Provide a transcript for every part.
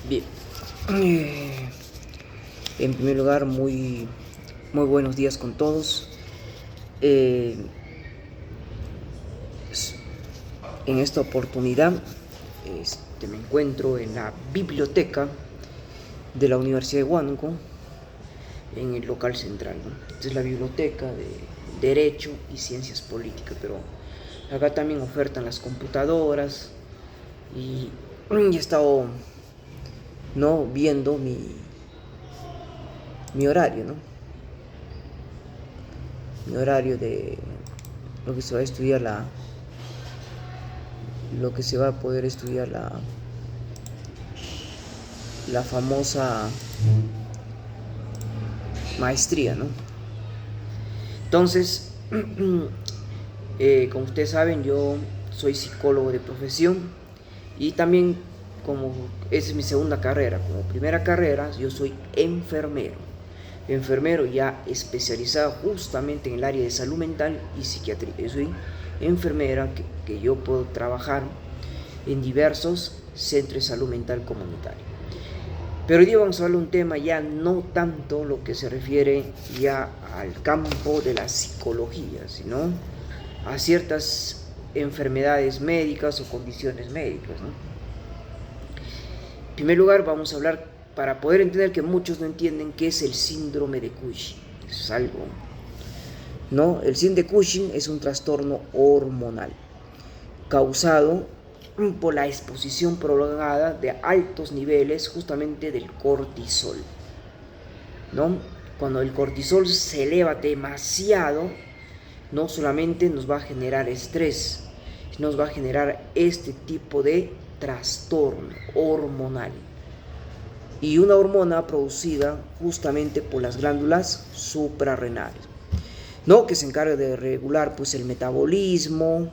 Bien. Eh, en primer lugar, muy buenos días con todos. Eh, en esta oportunidad me encuentro en la biblioteca de la Universidad de Huánuco, en el local central, ¿no? Esta es la biblioteca de Derecho y Ciencias Políticas, pero acá también ofertan las computadoras y he estado, ¿no?, viendo mi horario, ¿no? Mi horario de lo que se va a estudiar lo que se va a poder estudiar la famosa maestría, ¿no? Entonces, como ustedes saben, yo soy psicólogo de profesión y también, como esa es mi segunda carrera, como primera carrera yo soy enfermero ya especializado justamente en el área de salud mental y psiquiatría. Yo soy enfermera que yo puedo trabajar en diversos centros de salud mental comunitaria. Pero hoy día vamos a hablar de un tema ya no tanto lo que se refiere ya al campo de la psicología, sino a ciertas enfermedades médicas o condiciones médicas, ¿no? En primer lugar, vamos a hablar, para poder entender que muchos no entienden qué es el síndrome de Cushing. Es algo, ¿no? El síndrome de Cushing es un trastorno hormonal causado por la exposición prolongada de altos niveles justamente del cortisol, ¿no? Cuando el cortisol se eleva demasiado, no solamente nos va a generar estrés, nos va a generar este tipo de trastorno hormonal. Y una hormona producida justamente por las glándulas suprarrenales, ¿no?, que se encarga de regular pues el metabolismo,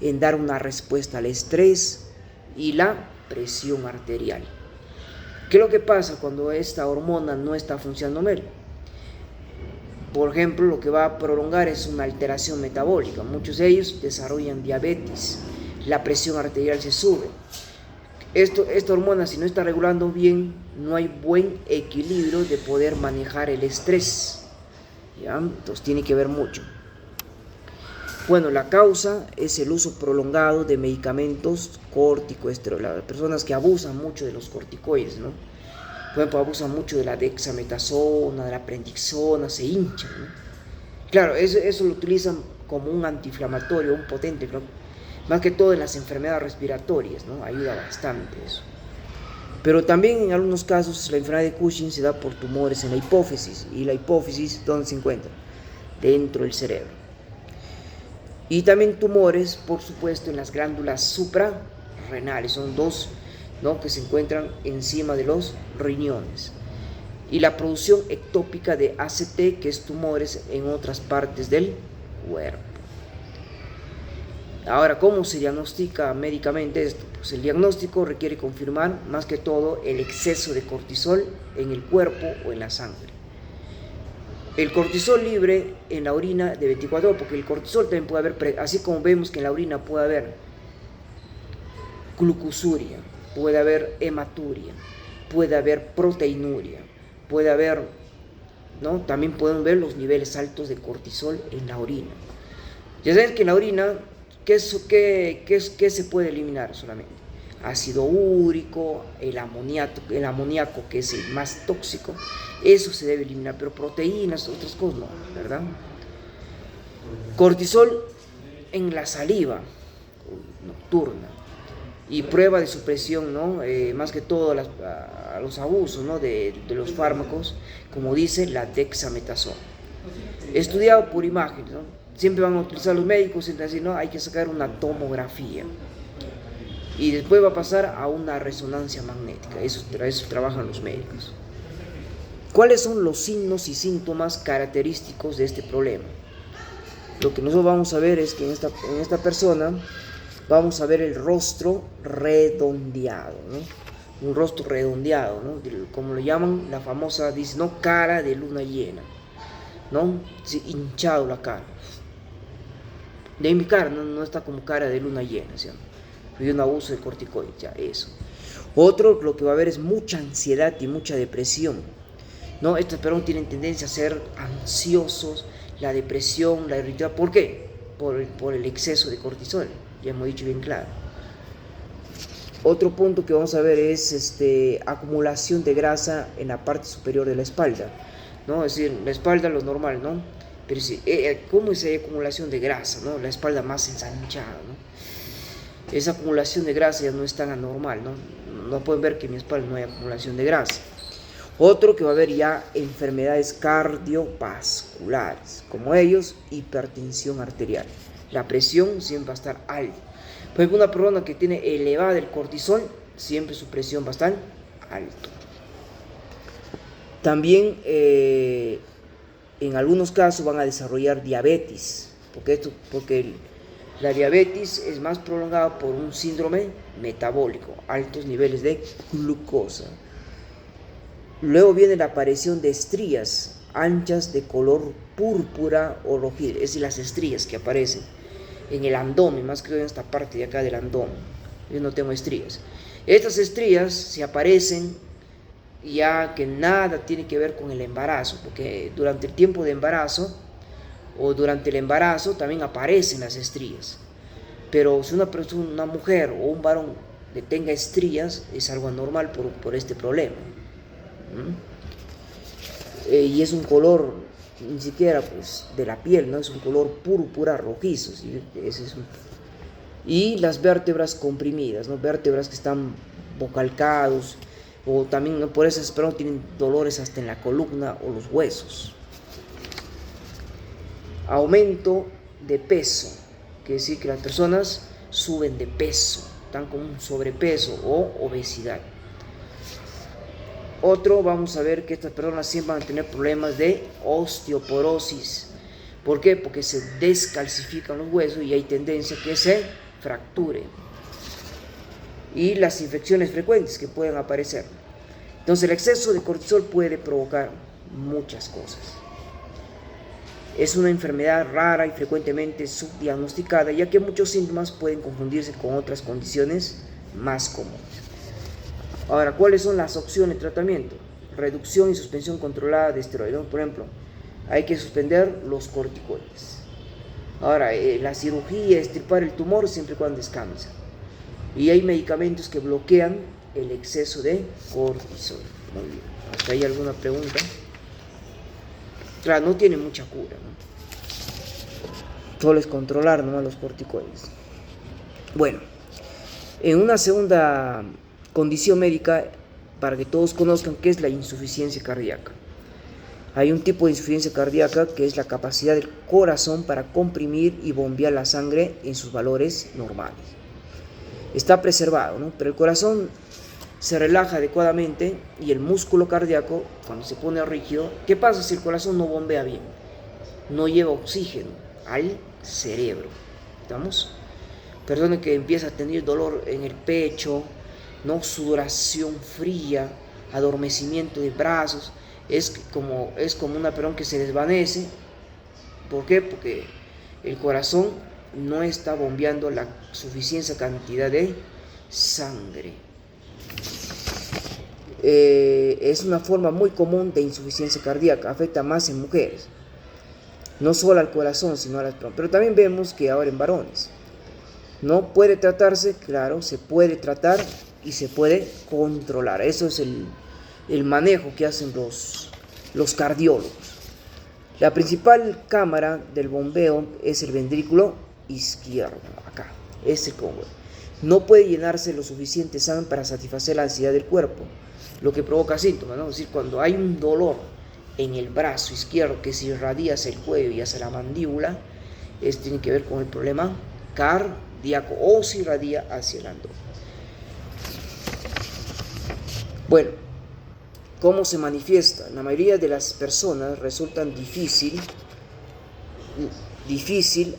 en dar una respuesta al estrés y la presión arterial. ¿Qué es lo que pasa cuando esta hormona no está funcionando bien? Por ejemplo, lo que va a prolongar es una alteración metabólica. Muchos de ellos desarrollan diabetes, la presión arterial se sube. Esta hormona, si no está regulando bien, no hay buen equilibrio de poder manejar el estrés, ¿ya? Entonces tiene que ver mucho. Bueno, la causa es el uso prolongado de medicamentos corticosteroides. Las personas que abusan mucho de los corticoides, ¿no? Por ejemplo, abusan mucho de la dexametasona, de la prednisona, se hinchan, ¿no? Claro, eso lo utilizan como un antiinflamatorio, un potente, más que todo en las enfermedades respiratorias, ¿no? Ayuda bastante eso. Pero también en algunos casos la enfermedad de Cushing se da por tumores en la hipófisis. ¿Y la hipófisis dónde se encuentra? Dentro del cerebro. Y también tumores, por supuesto, en las glándulas suprarrenales. Son dos, ¿no?, que se encuentran encima de los riñones. Y la producción ectópica de ACT, que es tumores en otras partes del cuerpo. Ahora, ¿cómo se diagnostica médicamente esto? Pues el diagnóstico requiere confirmar más que todo el exceso de cortisol en el cuerpo o en la sangre. El cortisol libre en la orina de 24 horas, porque el cortisol también puede haber, así como vemos que en la orina puede haber glucosuria, puede haber hematuria, puede haber proteinuria, puede haber, ¿no?, también pueden ver los niveles altos de cortisol en la orina. Ya saben que en la orina, ¿qué se puede eliminar solamente? Ácido úrico, el amoníaco, que es el más tóxico, eso se debe eliminar, pero proteínas, otras cosas no, ¿verdad? Cortisol en la saliva nocturna y prueba de supresión, ¿no? Más que todo a los abusos, ¿no?, de los fármacos, como dice la dexametasona. Estudiado por imágenes, ¿no? Siempre van a utilizar los médicos, siempre decir, no, hay que sacar una tomografía. Y después va a pasar a una resonancia magnética. Eso trabajan los médicos. ¿Cuáles son los signos y síntomas característicos de este problema? Lo que nosotros vamos a ver es que en esta persona vamos a ver el rostro redondeado, ¿no? Un rostro redondeado, ¿no?, como lo llaman, la famosa, dice, ¿no?, cara de luna llena, ¿no? Sí, hinchado la cara. De mi cara no está como cara de luna llena, ¿sí? Fue un abuso de corticoides, ya, eso. Otro, lo que va a haber es mucha ansiedad y mucha depresión, ¿no? Estos personas tienen tendencia a ser ansiosos, la depresión, la irritabilidad. ¿Por qué? Por el exceso de cortisol, ya hemos dicho bien claro. Otro punto que vamos a ver es acumulación de grasa en la parte superior de la espalda, ¿no? Es decir, la espalda lo normal, ¿no? Pero si, ¿cómo es esa acumulación de grasa, ¿no? La espalda más ensanchada, ¿no? Esa acumulación de grasa ya no es tan anormal, ¿no? No pueden ver que en mi espalda no hay acumulación de grasa. Otro que va a haber ya enfermedades cardiovasculares, como ellos, hipertensión arterial. La presión siempre va a estar alta. Por ejemplo, una persona que tiene elevada el cortisol, siempre su presión va a estar alta. También en algunos casos van a desarrollar diabetes, porque la diabetes es más prolongada por un síndrome metabólico, altos niveles de glucosa. Luego viene la aparición de estrías anchas de color púrpura o rojizo, es decir, las estrías que aparecen en el abdomen, más que todo en esta parte de acá del abdomen. Yo no tengo estrías. Estas estrías se aparecen ya que nada tiene que ver con el embarazo, porque durante el tiempo de embarazo o durante el embarazo también aparecen las estrías. Pero si una persona, una mujer o un varón que tenga estrías, es algo anormal por este problema. Y es un color ni siquiera pues de la piel, ¿no? Es un color púrpura rojizo, ¿sí? Y las vértebras comprimidas, ¿no? Vértebras que están vocalcados, o también, ¿no? Por esas personas tienen dolores hasta en la columna o los huesos. Aumento de peso, quiere decir que las personas suben de peso, están con un sobrepeso o obesidad. Otro, vamos a ver que estas personas siempre van a tener problemas de osteoporosis. ¿Por qué? Porque se descalcifican los huesos y hay tendencia a que se fracture. Y las infecciones frecuentes que pueden aparecer. Entonces el exceso de cortisol puede provocar muchas cosas. Es una enfermedad rara y frecuentemente subdiagnosticada, ya que muchos síntomas pueden confundirse con otras condiciones más comunes. Ahora, ¿cuáles son las opciones de tratamiento? Reducción y suspensión controlada de esteroides. Por ejemplo, hay que suspender los corticoides. Ahora, la cirugía, extirpar el tumor siempre y cuando descansa. Y hay medicamentos que bloquean el exceso de cortisol. Muy bien. ¿Hasta ahí alguna pregunta? Claro, no tiene mucha cura, ¿no? Solo es controlar nomás los corticoides. Bueno, en una segunda condición médica, para que todos conozcan qué es la insuficiencia cardíaca. Hay un tipo de insuficiencia cardíaca que es la capacidad del corazón para comprimir y bombear la sangre en sus valores normales. Está preservado, ¿no? Pero el corazón se relaja adecuadamente y el músculo cardíaco, cuando se pone rígido, ¿qué pasa si el corazón no bombea bien? No lleva oxígeno al cerebro. ¿Estamos? Persona que empieza a tener dolor en el pecho, ¿no? Sudoración fría, adormecimiento de brazos, es como una persona que se desvanece. ¿Por qué? Porque el corazón no está bombeando la suficiente cantidad de sangre. Es una forma muy común de insuficiencia cardíaca, afecta más en mujeres, no solo al corazón, sino a las personas. Pero también vemos que ahora en varones. No puede tratarse, claro, se puede tratar y se puede controlar. Eso es el manejo que hacen los cardiólogos. La principal cámara del bombeo es el ventrículo izquierdo, acá, es el bombeo. No puede llenarse lo suficiente sangre para satisfacer la ansiedad del cuerpo, lo que provoca síntomas, ¿no? Es decir, cuando hay un dolor en el brazo izquierdo que se irradia hacia el cuello y hacia la mandíbula, tiene que ver con el problema cardíaco o se irradia hacia el abdomen. Bueno, ¿cómo se manifiesta? La mayoría de las personas resultan difícil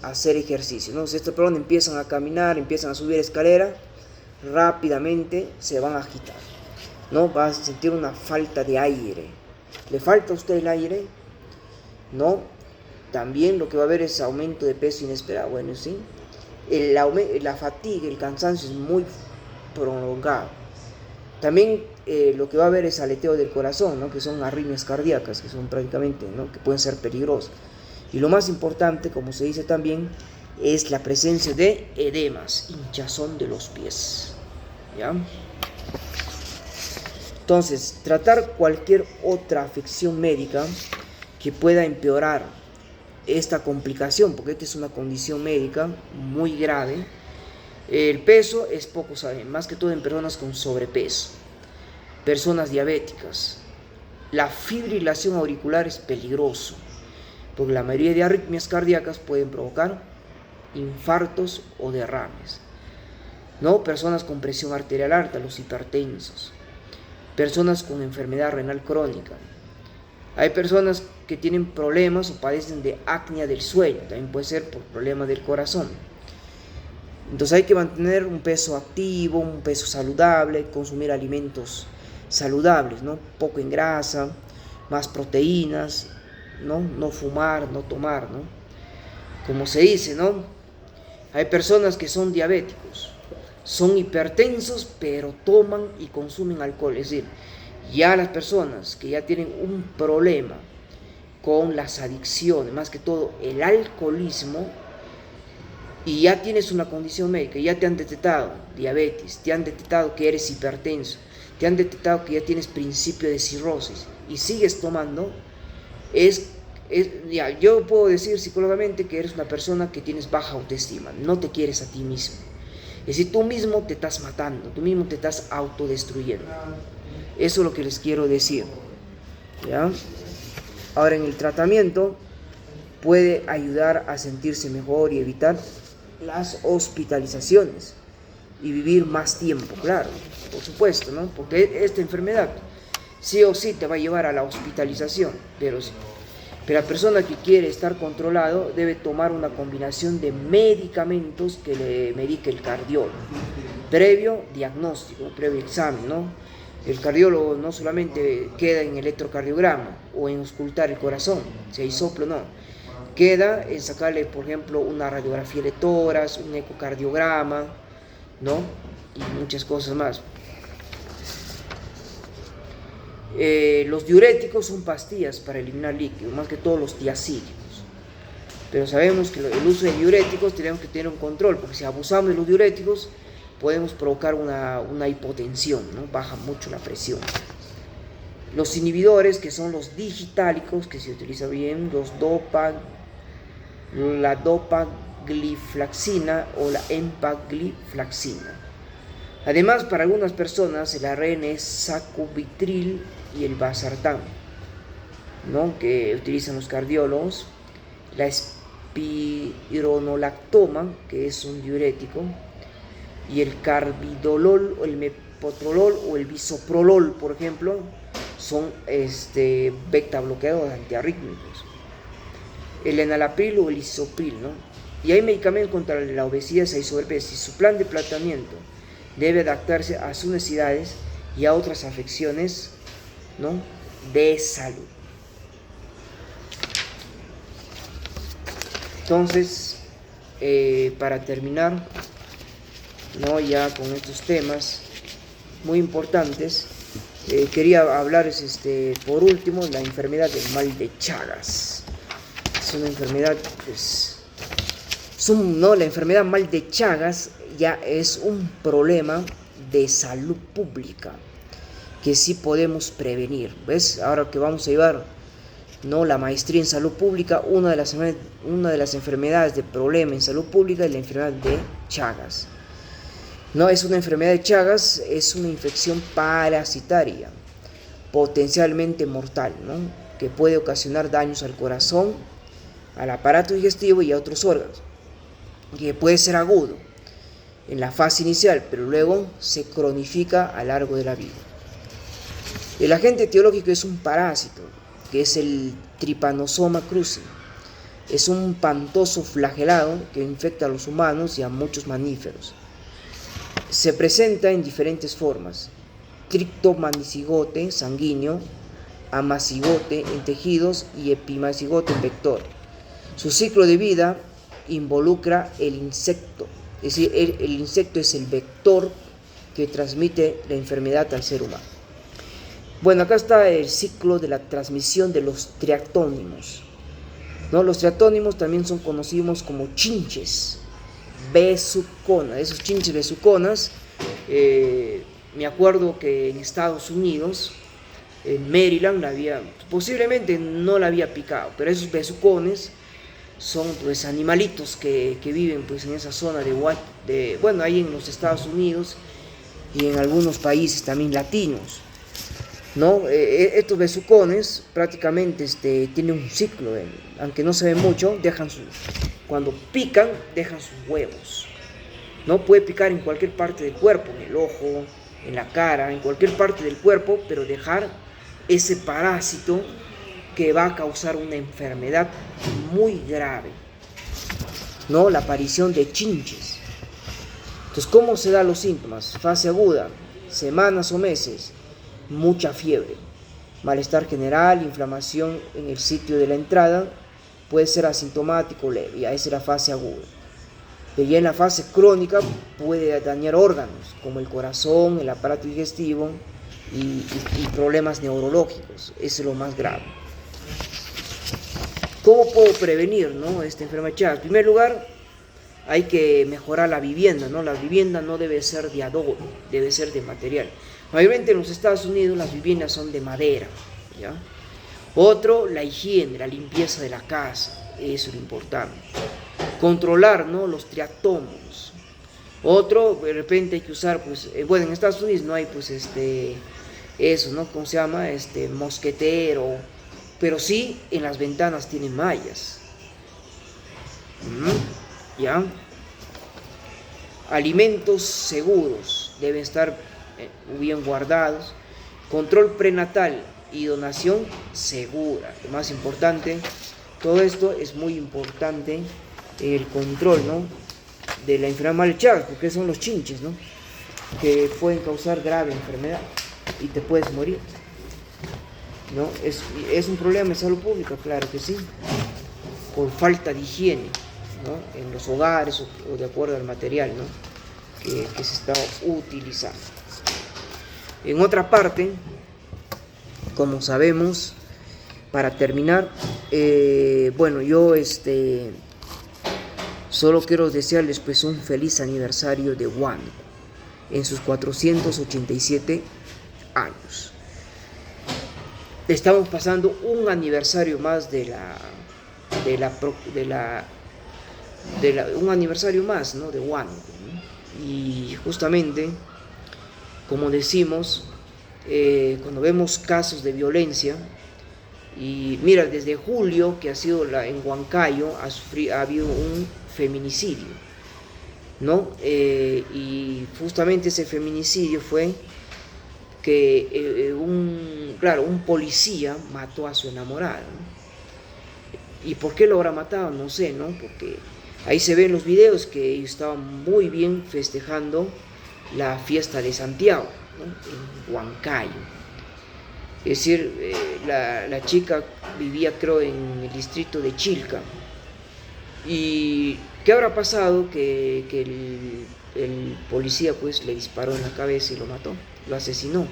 hacer ejercicio, ¿no? Si estas personas empiezan a caminar, empiezan a subir escalera, rápidamente se van a agitar, ¿no? Va a sentir una falta de aire. ¿Le falta a usted el aire? ¿No? También lo que va a haber es aumento de peso inesperado. Bueno, sí. La fatiga, el cansancio es muy prolongado. También lo que va a haber es aleteo del corazón, ¿no? Que son arritmias cardíacas, que son prácticamente, ¿no? Que pueden ser peligrosas. Y lo más importante, como se dice también, es la presencia de edemas, hinchazón de los pies. ¿Ya? Entonces, tratar cualquier otra afección médica que pueda empeorar esta complicación, porque esta es una condición médica muy grave. El peso es poco sabido, más que todo en personas con sobrepeso, personas diabéticas. La fibrilación auricular es peligroso, porque la mayoría de arritmias cardíacas pueden provocar infartos o derrames, ¿no? Personas con presión arterial alta, los hipertensos, personas con enfermedad renal crónica. Hay personas que tienen problemas o padecen de apnea del sueño, también puede ser por problemas del corazón. Entonces hay que mantener un peso activo, un peso saludable, consumir alimentos saludables, ¿no? Poco en grasa, más proteínas, ¿no? No fumar, no tomar, ¿no? Como se dice, ¿no? Hay personas que son diabéticos, son hipertensos, pero toman y consumen alcohol. Es decir, ya las personas que ya tienen un problema con las adicciones, más que todo el alcoholismo, y ya tienes una condición médica, ya te han detectado diabetes, te han detectado que eres hipertenso, te han detectado que ya tienes principio de cirrosis y sigues tomando, ya, yo puedo decir psicológicamente que eres una persona que tienes baja autoestima, no te quieres a ti mismo. Es decir, tú mismo te estás matando, tú mismo te estás autodestruyendo. Eso es lo que les quiero decir, ¿ya? Ahora, en el tratamiento puede ayudar a sentirse mejor y evitar las hospitalizaciones y vivir más tiempo, claro, por supuesto, ¿no? Porque esta enfermedad sí o sí te va a llevar a la hospitalización, pero la persona que quiere estar controlado debe tomar una combinación de medicamentos que le medique el cardiólogo, previo diagnóstico, previo examen, ¿no? El cardiólogo no solamente queda en electrocardiograma o en auscultar el corazón, si hay soplo, no. Queda en sacarle, por ejemplo, una radiografía de tórax, un ecocardiograma, ¿no? Y muchas cosas más. Los diuréticos son pastillas para eliminar líquidos, más que todos los tiacídicos. Pero sabemos que el uso de diuréticos tenemos que tener un control, porque si abusamos de los diuréticos podemos provocar una hipotensión, ¿no? Baja mucho la presión. Los inhibidores, que son los digitálicos, que se utiliza bien, la dopagliflaxina o la empagliflaxina. Además, para algunas personas el ARN es sacubitril y el valsartán, ¿no? Que utilizan los cardiólogos. La espironolactoma, que es un diurético, y el carbidolol o el mepotrolol o el bisoprolol, por ejemplo, son beta bloqueadores antiarrítmicos. El enalapril o el isopril, ¿no? Y hay medicamentos contra la obesidad y sobrepeso, y su plan de tratamiento debe adaptarse a sus necesidades y a otras afecciones, ¿no? De salud. Entonces, para terminar, ¿no? Ya con estos temas muy importantes, quería hablarles por último la enfermedad del mal de Chagas. Es una enfermedad, pues, la enfermedad mal de Chagas ya es un problema de salud pública que sí podemos prevenir. ¿Ves? Ahora que vamos a llevar, ¿no?, la maestría en salud pública, una de las enfermedades de problema en salud pública es la enfermedad de Chagas. No es una enfermedad de Chagas, es una infección parasitaria, potencialmente mortal, ¿no?, que puede ocasionar daños al corazón, al aparato digestivo y a otros órganos, que puede ser agudo en la fase inicial, pero luego se cronifica a lo largo de la vida. El agente etiológico es un parásito, que es el Trypanosoma cruzi. Es un espantoso flagelado que infecta a los humanos y a muchos mamíferos. Se presenta en diferentes formas: triptomacigote sanguíneo, amacigote en tejidos y epimacigote en vector. Su ciclo de vida involucra el insecto, es decir, el insecto es el vector que transmite la enfermedad al ser humano. Bueno, acá está el ciclo de la transmisión de los triatónimos, ¿no? Los triatónimos también son conocidos como chinches besuconas. Esos chinches besuconas, me acuerdo que en Estados Unidos, en Maryland, posiblemente no la había picado, pero esos besucones son pues animalitos que viven pues en esa zona bueno, ahí en los Estados Unidos y en algunos países también latinos, ¿no? Estos besucones prácticamente tienen un ciclo, aunque no se ve mucho, cuando pican dejan sus huevos, ¿no? Puede picar en cualquier parte del cuerpo, en el ojo, en la cara, en cualquier parte del cuerpo, pero dejar ese parásito que va a causar una enfermedad muy grave, ¿no? La aparición de chinches. Entonces, ¿cómo se dan los síntomas? Fase aguda, semanas o meses, mucha fiebre, malestar general, inflamación en el sitio de la entrada, puede ser asintomático leve, ya esa es la fase aguda. Pero ya en la fase crónica puede dañar órganos como el corazón, el aparato digestivo y problemas neurológicos. Eso es lo más grave. ¿Cómo puedo prevenir, ¿no?, esta enfermedad? En primer lugar, hay que mejorar la vivienda, ¿no? La vivienda no debe ser de adobe, debe ser de material. Mayormente en los Estados Unidos las viviendas son de madera, ¿ya? Otro, la higiene, la limpieza de la casa, eso es lo importante. Controlar, ¿no?, los triatónimos. Otro, de repente hay que usar, pues, bueno, en Estados Unidos no hay, pues, eso, ¿no? ¿Cómo se llama? Mosquetero, pero sí en las ventanas tienen mallas. ¿Ya? Alimentos seguros deben estar bien guardados. Control prenatal y donación segura. Lo más importante, todo esto es muy importante, el control, ¿no?, de la enfermedad malechada, porque son los chinches, ¿no?, que pueden causar grave enfermedad y te puedes morir, ¿no? Es un problema de salud pública, claro que sí, por falta de higiene, ¿no?, en los hogares o de acuerdo al material, ¿no?, que se está utilizando. En otra parte, como sabemos, para terminar, bueno, yo solo quiero desearles pues un feliz aniversario de Huánuco en sus 487 años. Estamos pasando un aniversario más un aniversario más, ¿no?, de Huánuco, ¿no? Y justamente, como decimos, cuando vemos casos de violencia, y mira, desde julio, que ha sido en Huancayo, ha habido un feminicidio, ¿no? Y justamente ese feminicidio fue que un policía mató a su enamorada, ¿no? ¿Y por qué lo habrá matado? No sé, ¿no? Porque ahí se ven los videos que ellos estaban muy bien festejando la fiesta de Santiago, ¿no?, en Huancayo. Es decir, la chica vivía, creo, en el distrito de Chilca. ¿Y qué habrá pasado? Que el policía pues le disparó en la cabeza y lo mató, lo asesinó.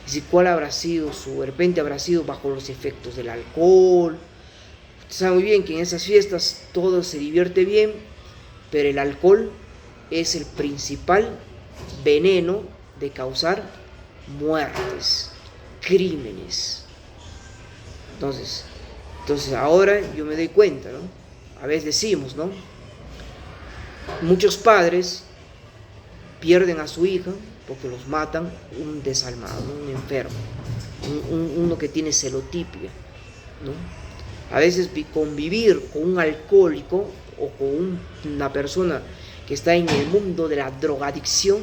Es decir, ¿cuál habrá sido de repente habrá sido bajo los efectos del alcohol? Usted sabe muy bien que en esas fiestas todo se divierte bien, pero el alcohol es el principal veneno de causar muertes, crímenes. Entonces ahora yo me doy cuenta, ¿no? A veces decimos, ¿no?, muchos padres pierden a su hija porque los matan un desalmado, ¿no?, un enfermo, uno que tiene celotipia, ¿no? A veces convivir con un alcohólico o con una persona que está en el mundo de la drogadicción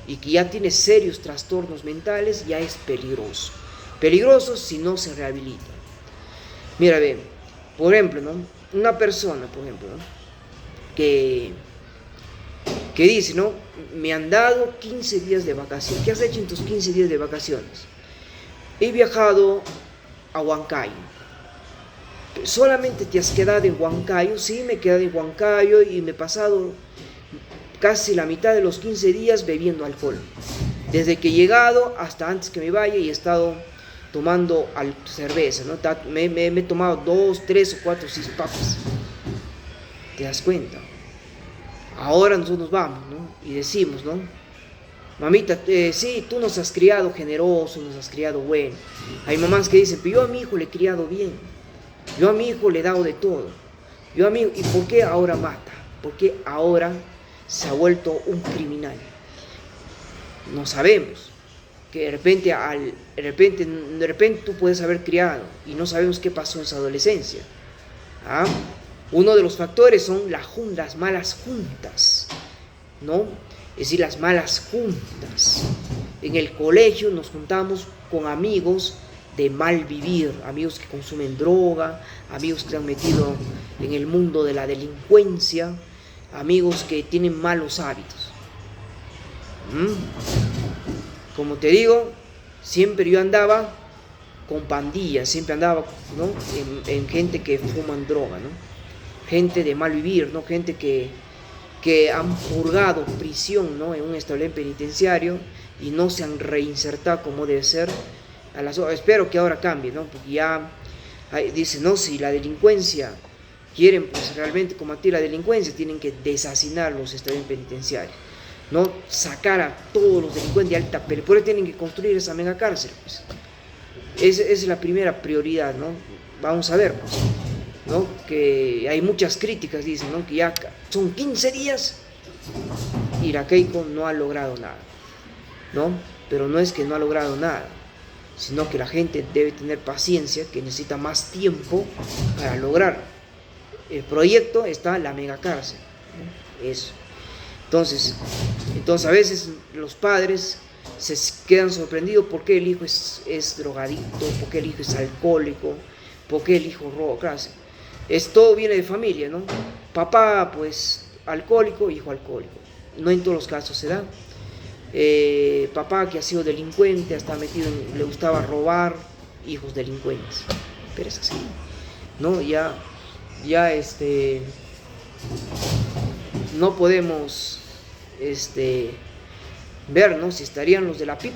y que ya tiene serios trastornos mentales, ya es peligroso. Peligroso si no se rehabilita. Mira, ve, por ejemplo, ¿no?, una persona, por ejemplo, ¿no?, que dice, ¿no?, me han dado 15 días de vacaciones. ¿Qué has hecho en tus 15 días de vacaciones? He viajado a Huancayo. ¿Solamente te has quedado en Huancayo? Sí, me he quedado en Huancayo y me he pasado casi la mitad de los 15 días bebiendo alcohol. Desde que he llegado hasta antes que me vaya y he estado tomando cerveza, ¿no? Me he tomado 2, 3 o 4, 6 papas. ¿Te das cuenta? Ahora nosotros nos vamos, ¿no? Y decimos, ¿no? Mamita, sí, tú nos has criado generoso, nos has criado bueno. Hay mamás que dicen, pero yo a mi hijo le he criado bien. Yo a mi hijo le he dado de todo. ¿Y por qué ahora mata? ¿Por qué ahora se ha vuelto un criminal? No sabemos. Que de repente tú puedes haber criado y no sabemos qué pasó en su adolescencia. ¿Ah? Uno de los factores son las malas juntas, ¿no? Es decir, las malas juntas. En el colegio nos juntamos con amigos de mal vivir, amigos que consumen droga, amigos que se han metido en el mundo de la delincuencia, amigos que tienen malos hábitos. Como te digo, siempre yo andaba con pandillas, siempre andaba, ¿no? en gente que fuman droga, ¿no? Gente de mal vivir, ¿no? Gente que han purgado prisión, ¿no? En un establecimiento penitenciario y no se han reinsertado como debe ser. Espero que ahora cambie, ¿no? Porque ya dicen, no, si la delincuencia quieren pues realmente combatir la delincuencia, tienen que desasinar los establecimientos penitenciarios, no sacar a todos los delincuentes de alta pena. Por eso tienen que construir esa mega cárcel, pues. Esa es la primera prioridad, ¿no? Vamos a ver, pues, ¿no? Que hay muchas críticas, dicen, ¿no? Que ya son 15 días y la Keiko no ha logrado nada, ¿no? Pero no es que no ha logrado nada, sino que la gente debe tener paciencia, que necesita más tiempo para lograr. El proyecto está la mega cárcel, ¿no? Eso. Entonces a veces los padres se quedan sorprendidos por qué el hijo es drogadicto, por qué el hijo es alcohólico, por qué el hijo roba. Claro, todo viene de familia, ¿no? Papá, pues, alcohólico, hijo alcohólico. No en todos los casos se da. Papá que ha sido delincuente, hasta metido le gustaba robar, hijos delincuentes. Pero es así, ¿no? No podemos ver, ¿no? Si estarían los de la PIP,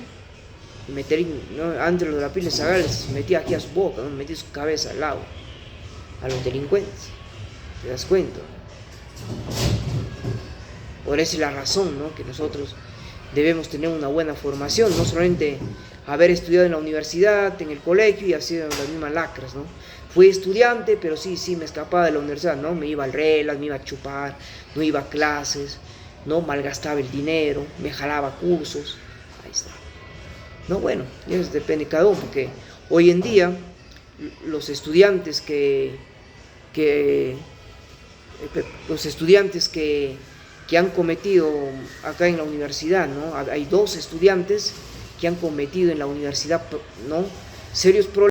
¿no? Antes los de la PIP les metía aquí a su boca, ¿no? Metía su cabeza al lado a los delincuentes. ¿Te das cuenta? Por esa es la razón, ¿no? Que nosotros debemos tener una buena formación, no solamente haber estudiado en la universidad, en el colegio y hacer las mismas lacras, ¿no? Fui estudiante, pero sí me escapaba de la universidad, ¿no? Me iba al Relas, me iba a chupar, no iba a clases, ¿no? Malgastaba el dinero, me jalaba cursos. Ahí está. No, bueno, eso depende de cada uno, porque hoy en día los estudiantes que han cometido acá en la universidad, ¿no? Hay 2 estudiantes que han cometido en la universidad, ¿no? Serios problemas.